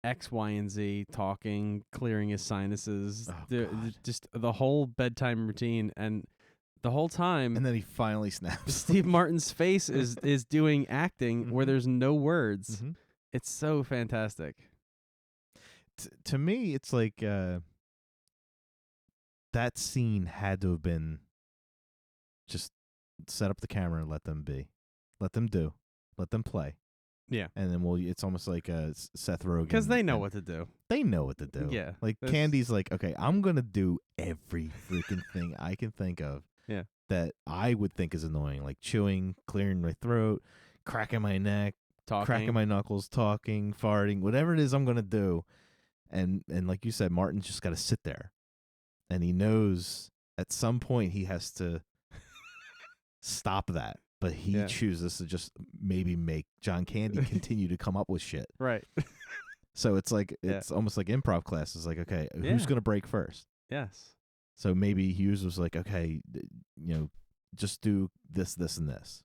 X, Y, and Z, talking, clearing his sinuses, God. just the whole bedtime routine. And the whole time, And then he finally snaps. Steve Martin's face is doing acting where there's no words. Mhm. It's so fantastic. To me, it's like that scene had to have been just set up the camera and let them be. Let them do. Let them play. Yeah. And then it's almost like Seth Rogen. Because they know and what to do. They know what to do. Yeah. Like Candy's like, okay, I'm going to do every freaking thing I can think of. Yeah. That I would think is annoying. Like chewing, clearing my throat, cracking my neck, cracking my knuckles, talking, farting, whatever it is I'm going to do. And like you said, Martin's just got to sit there. And he knows at some point he has to stop that. But he chooses to just maybe make John Candy continue to come up with shit. Right. So it's like it's almost like improv class. It's like, okay, who's going to break first? Yes. So maybe Hughes was like, okay, just do this, this, and this.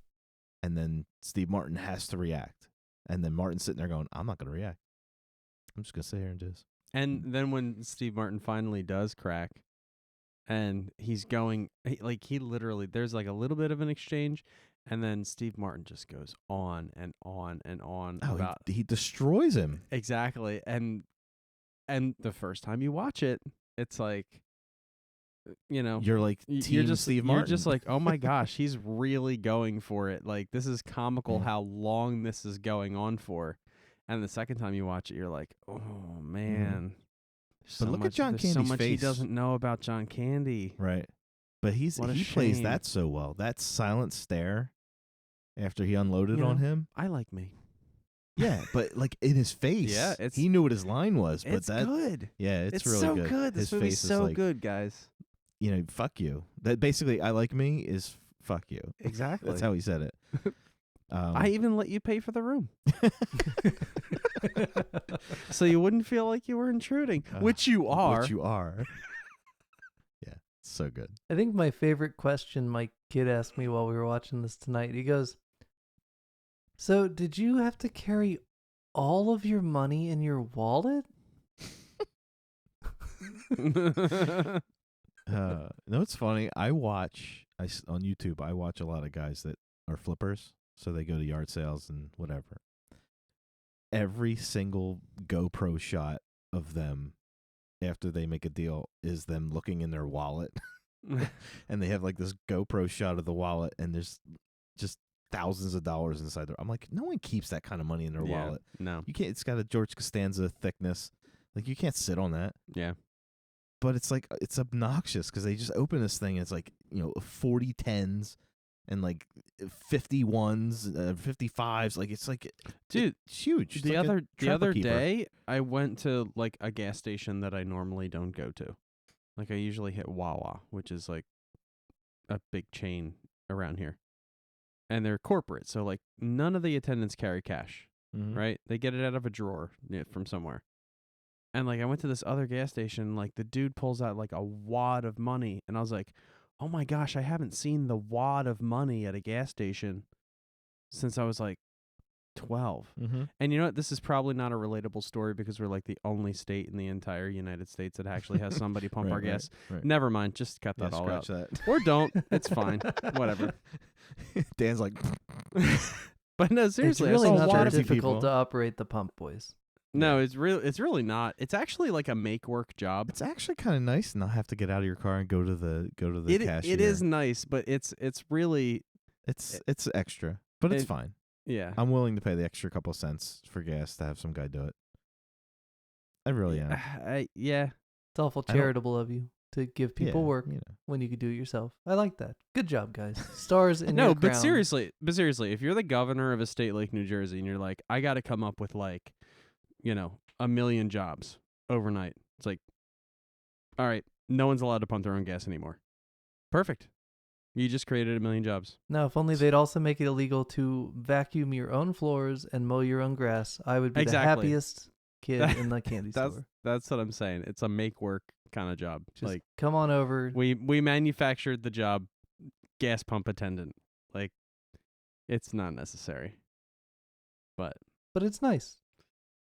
And then Steve Martin has to react. And then Martin's sitting there going, I'm not going to react. I'm just going to sit here and do this. And then when Steve Martin finally does crack, and he's going, he literally, there's like a little bit of an exchange, and then Steve Martin just goes on and on and on about he destroys him. Exactly. And the first time you watch it, it's like, you're like you're just Steve Martin. You're just like, oh my gosh, he's really going for it. Like, this is comical how long this is going on for. And the second time you watch it, you're like, oh man. But look at John Candy's so much face. He doesn't know about John Candy. Right. But he plays that so well. That silent stare after he unloaded on him. I like me. Yeah, but like in his face. Yeah, he knew what his line was. But it's good. Yeah, it's really so good. This his movie's face so is like, good, guys. Fuck you. That basically, I like me is fuck you. Exactly. That's how he said it. I even let you pay for the room. So you wouldn't feel like you were intruding, which you are. Which you are. Yeah, so good. I think my favorite question my kid asked me while we were watching this tonight, he goes, so did you have to carry all of your money in your wallet? No, it's funny. On YouTube, I watch a lot of guys that are flippers. So they go to yard sales and whatever. Every single GoPro shot of them after they make a deal is them looking in their wallet. And they have like this GoPro shot of the wallet, and there's just thousands of dollars inside there. I'm like, no one keeps that kind of money in their wallet. No. You can't. It's got a George Costanza thickness. Like, you can't sit on that. Yeah. But it's like, it's obnoxious because they just open this thing and it's like, 40 10s and like 51s, 55s. Like, it's like, dude, it's huge. It's the like other day, I went to like a gas station that I normally don't go to. Like, I usually hit Wawa, which is like a big chain around here. And they're corporate, so like none of the attendants carry cash, right? They get it out of a drawer from somewhere. And like, I went to this other gas station, like the dude pulls out like a wad of money, and I was like, oh my gosh, I haven't seen the wad of money at a gas station since I was like 12. And you know what? This is probably not a relatable story because we're like the only state in the entire United States that actually has somebody pump our gas. Right. Never mind. Just cut that all out. That. Or don't. It's fine. Whatever. Dan's like, but no, seriously, it's really not that Jersey difficult people. to operate the pump, boys. No, it's really not. It's actually like a make work job. It's actually kind of nice not have to get out of your car and go to the cashier. It is nice, but it's really it's extra, but it's fine. Yeah. I'm willing to pay the extra couple cents for gas to have some guy do it. I really am. Yeah. It's awful charitable of you to give people work when you could do it yourself. I like that. Good job, guys. Stars in your crown. But seriously, if you're the governor of a state like New Jersey and you're like, I got to come up with like, 1 million jobs overnight. It's like, all right, no one's allowed to pump their own gas anymore. Perfect. You just created 1 million jobs. Now, if only they'd also make it illegal to vacuum your own floors and mow your own grass, I would be the happiest kid in the candy store. That's what I'm saying. It's a make work kind of job. Just like, come on over. We manufactured the job, gas pump attendant. Like, it's not necessary. But it's nice.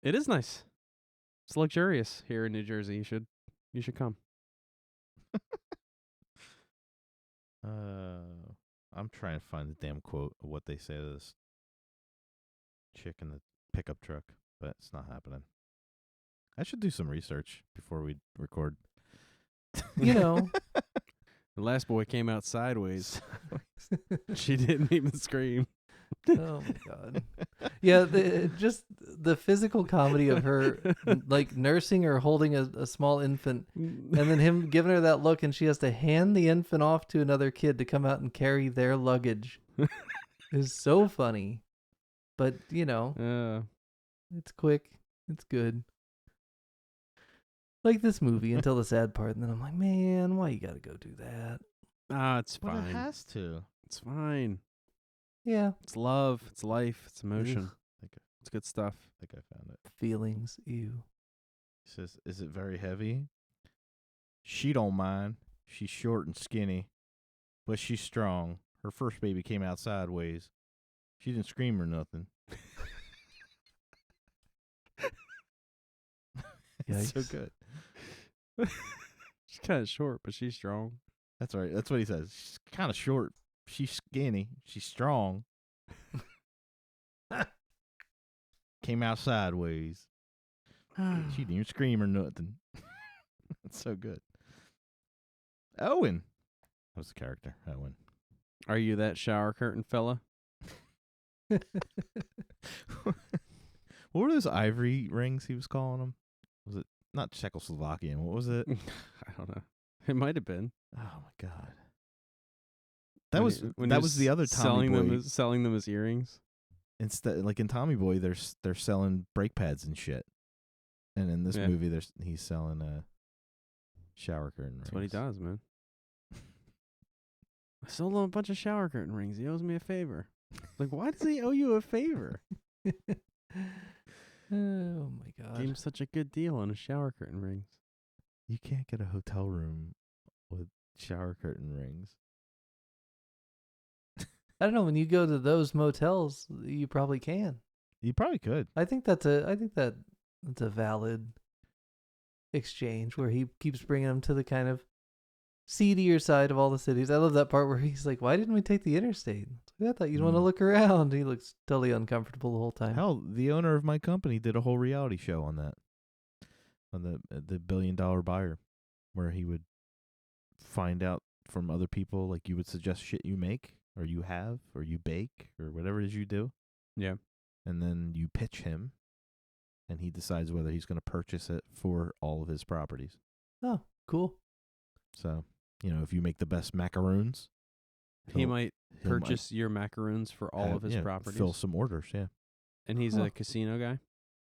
It is nice. It's luxurious here in New Jersey. You should come. I'm trying to find the damn quote of what they say to this chick in the pickup truck, but it's not happening. I should do some research before we record. The last boy came out sideways. She didn't even scream. Oh my god. Yeah, just the physical comedy of her like nursing or holding a small infant, and then him giving her that look, and she has to hand the infant off to another kid to come out and carry their luggage is so funny. But it's quick, it's good. Like this movie until the sad part, and then I'm like, man, why you gotta go do that? It's But fine. it has to. It's fine. Yeah. It's love. It's life. It's emotion. Ugh. It's good stuff. I think I found it. Feelings, ew. It says, is it very heavy? She don't mind. She's short and skinny, but she's strong. Her first baby came out sideways. She didn't scream or nothing. It's so Yikes. good. She's kind of short, but she's strong. That's right. That's what he says. She's kind of short. She's skinny. She's strong. Came out sideways. She didn't even scream or nothing. That's so good. Owen. That was the character. Owen. Are you that shower curtain fella? What were those ivory rings he was calling them? Was it not Czechoslovakian? What was it? I don't know. It might have been. Oh my god. That was the other Tommy Boy. Selling them as earrings. Instead, like in Tommy Boy, they're selling brake pads and shit, and in this movie, he's selling a shower curtain. That's what he does, man. I sold him a bunch of shower curtain rings. He owes me a favor. Like, why does he owe you a favor? Oh my god. Gave him such a good deal on his shower curtain rings. You can't get a hotel room with shower curtain rings. I don't know, when you go to those motels, you probably can. You probably could. I think that's a valid exchange where he keeps bringing them to the kind of seedier side of all the cities. I love that part where he's like, "Why didn't we take the interstate? I thought you'd want to look around." He looks totally uncomfortable the whole time. Hell, the owner of my company did a whole reality show on that, on the $1 billion buyer, where he would find out from other people, like you would suggest shit you make or you have or you bake or whatever it is you do. Yeah. And then you pitch him, and he decides whether he's going to purchase it for all of his properties. Oh, cool. So, if you make the best macaroons, He might purchase your macaroons for all of his properties. Fill some orders, yeah. And he's a casino guy?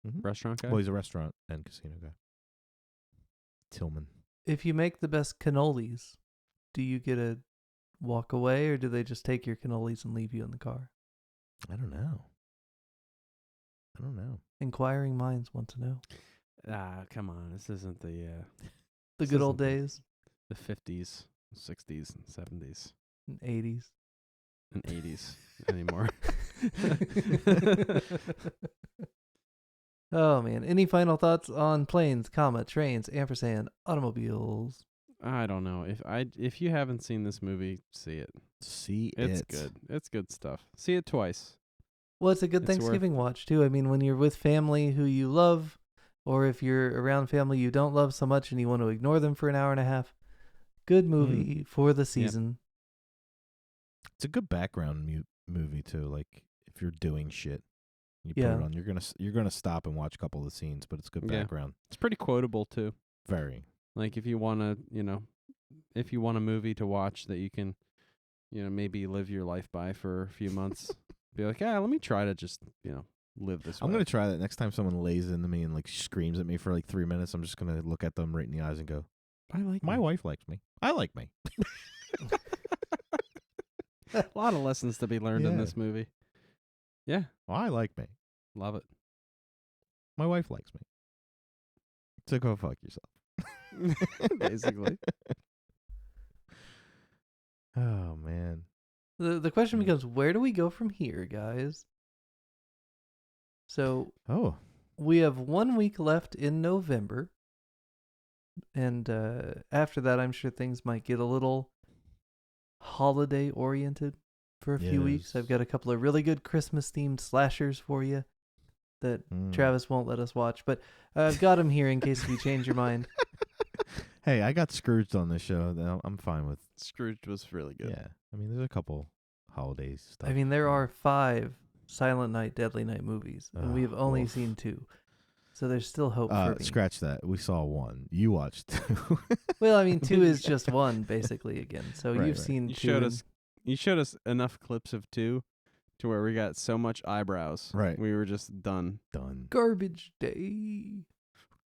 Mm-hmm. Restaurant guy? Well, he's a restaurant and casino guy. Tillman. If you make the best cannolis, do you get to walk away, or do they just take your cannolis and leave you in the car? I don't know. Inquiring minds want to know. Come on. This isn't the The good old days. The 50s, 60s, and 70s, And 80s. and 80s anymore. Oh man. Any final thoughts on planes, trains, ampersand, automobiles? I don't know. If you haven't seen this movie, see it. It's good. It's good stuff. See it twice. Well, it's a good Thanksgiving watch too. I mean, when you're with family who you love, or if you're around family you don't love so much and you want to ignore them for an hour and a half, good movie for the season. It's a good background movie too. Like if you're doing shit, you put it on. You're gonna stop and watch a couple of the scenes, but it's good background. It's pretty quotable too. Very. Like if you want a movie to watch that you can, maybe live your life by for a few months, be like, let me try to just, live this way. I'm going to try that next time someone lays into me and like screams at me for like 3 minutes. I'm just going to look at them right in the eyes and go, my wife likes me. I like me. A lot of lessons to be learned in this movie. Yeah. Well, I like me. Love it. My wife likes me. So go fuck yourself. Basically. Oh, man. The question becomes, where do we go from here, guys? So we have 1 week left in November. And after that, I'm sure things might get a little holiday-oriented for a few weeks. I've got a couple of really good Christmas-themed slashers for you that Travis won't let us watch. But I've got them here in case you change your mind. Hey, I got Scrooged on this show. I'm fine with. Scrooged was really good. Yeah. I mean, there's a couple holiday stuff. I mean, there are 5 Silent Night, Deadly Night movies, and we've only oof. seen 2. So there's still hope for me. Scratch that. We saw 1. You watched 2. Well, I mean, 2 is just 1, basically, again. So Right, you've right. seen You 2. showed us enough clips of 2 to where we got so much eyebrows. Right. We were just done. Garbage Day.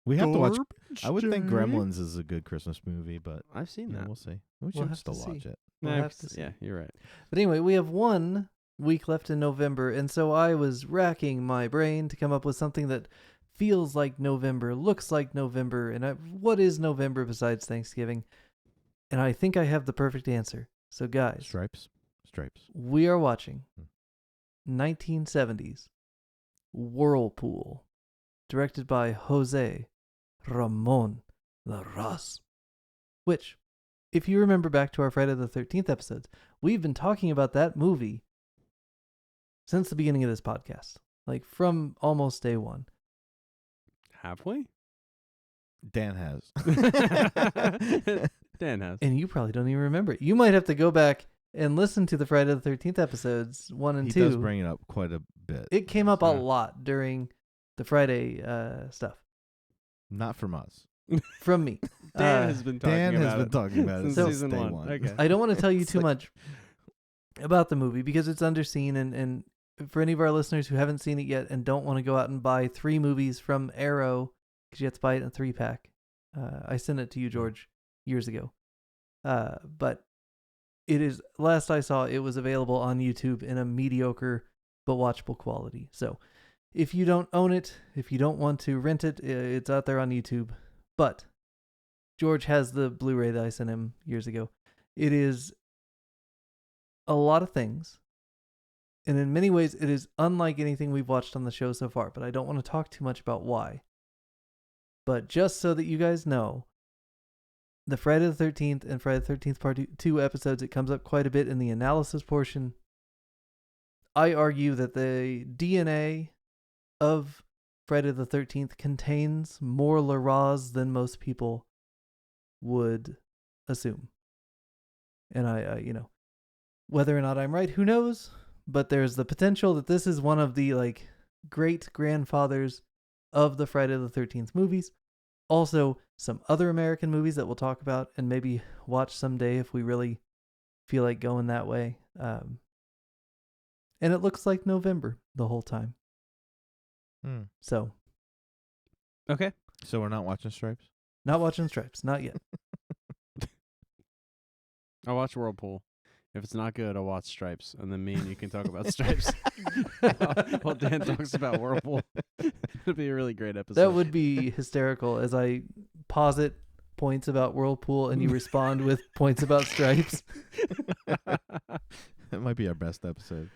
We have to watch. Garbage I would think Day. Gremlins is a good Christmas movie, but I've seen yeah, that. we'll see. We We'll should have still to watch see. it. We'll Nah, have to see. Yeah, you're right. But anyway, we have 1 week left in November, and so I was racking my brain to come up with something that feels like November, looks like November, and what is November besides Thanksgiving? And I think I have the perfect answer. So guys, Stripes. we are watching 1970s Whirlpool, directed by Jose Ramon Larraz, which, if you remember back to our Friday the 13th episodes, we've been talking about that movie since the beginning of this podcast, like from almost day 1. Have we? Dan has. Dan has. And you probably don't even remember it. You might have to go back and listen to the Friday the 13th episodes 1 and 2. He does bring it up quite a bit. It came up a Yeah. lot during the Friday stuff Not from us. from me. Dan has been talking Dan about has been it talking about it since So- season day 1. one. Okay. I don't want to tell you It's too like- much about the movie because it's underseen, and for any of our listeners who haven't seen it yet and don't want to go out and buy 3 movies from Arrow, because you have to buy it in a 3-pack. I sent it to you, George, years ago. But it is, last I saw, it was available on YouTube in a mediocre but watchable quality. So if you don't own it, if you don't want to rent it, it's out there on YouTube. But George has the Blu-ray that I sent him years ago. It is a lot of things. And in many ways, it is unlike anything we've watched on the show so far. But I don't want to talk too much about why. But just so that you guys know, the Friday the 13th and Friday the 13th Part 2 episodes, it comes up quite a bit in the analysis portion. I argue that the DNA of Friday the 13th contains more Larraz than most people would assume. And I whether or not I'm right, who knows? But there's the potential that this is one of the great grandfathers of the Friday the 13th movies. Also, some other American movies that we'll talk about and maybe watch someday if we really feel like going that way. And it looks like November the whole time. So, Okay. So we're not watching Stripes? not watching Stripes, not yet. I'll watch Whirlpool. If it's not good, I'll watch Stripes, and then me and you can talk about Stripes while Dan talks about Whirlpool. It'll be a really great episode. That would be hysterical as I posit points about Whirlpool and you respond with points about Stripes. That might be our best episode.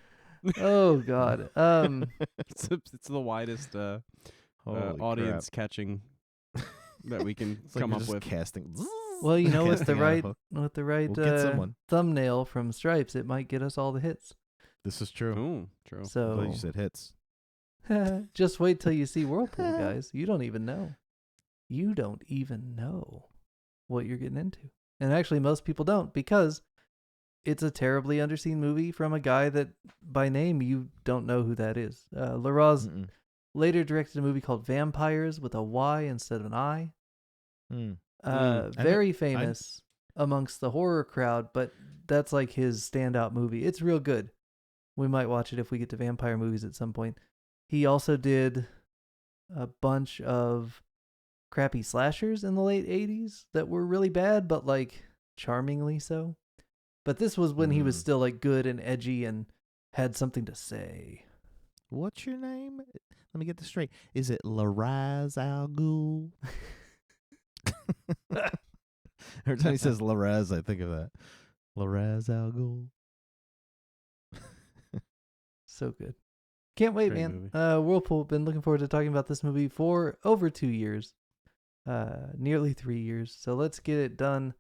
Oh, God. It's the widest Holy audience catching that we can It's like come we're up just with. casting. Well, with the Casting on a right hook. with the We'll get right someone. thumbnail from Stripes, it might get us all the hits. This is true. Ooh, true. I'm So glad you said hits. just wait till you see Whirlpool, guys. You don't even know. You don't even know what you're getting into. And actually, most people don't, because it's a terribly underseen movie from a guy that, by name, you don't know who that is. Larraz Mm-mm. later directed a movie called Vampires with a Y instead of an I. Very famous amongst the horror crowd, but that's like his standout movie. It's real good. We might watch it if we get to vampire movies at some point. He also did a bunch of crappy slashers in the late 80s that were really bad, but charmingly so. But this was when he was still good and edgy and had something to say. What's your name? Let me get this straight. Is it Larraz Al Ghul? Every time he says Larraz, I think of that. Larraz Al Ghul. So good. Can't wait, Great man. movie. Whirlpool, been looking forward to talking about this movie for over 2 years. Nearly 3 years. So let's get it done.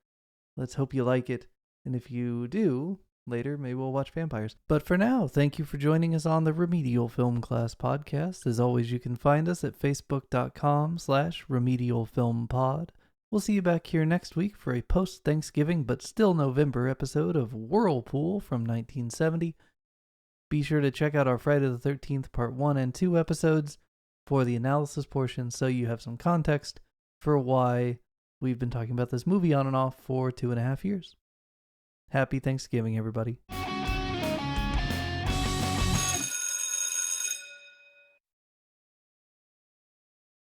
Let's hope you like it. And if you do, later, maybe we'll watch Vampires. But for now, thank you for joining us on the Remedial Film Class Podcast. As always, you can find us at facebook.com/remedialfilmpod. We'll see you back here next week for a post-Thanksgiving but still November episode of Whirlpool from 1970. Be sure to check out our Friday the 13th Part 1 and 2 episodes for the analysis portion so you have some context for why we've been talking about this movie on and off for 2.5 years. Happy Thanksgiving, everybody.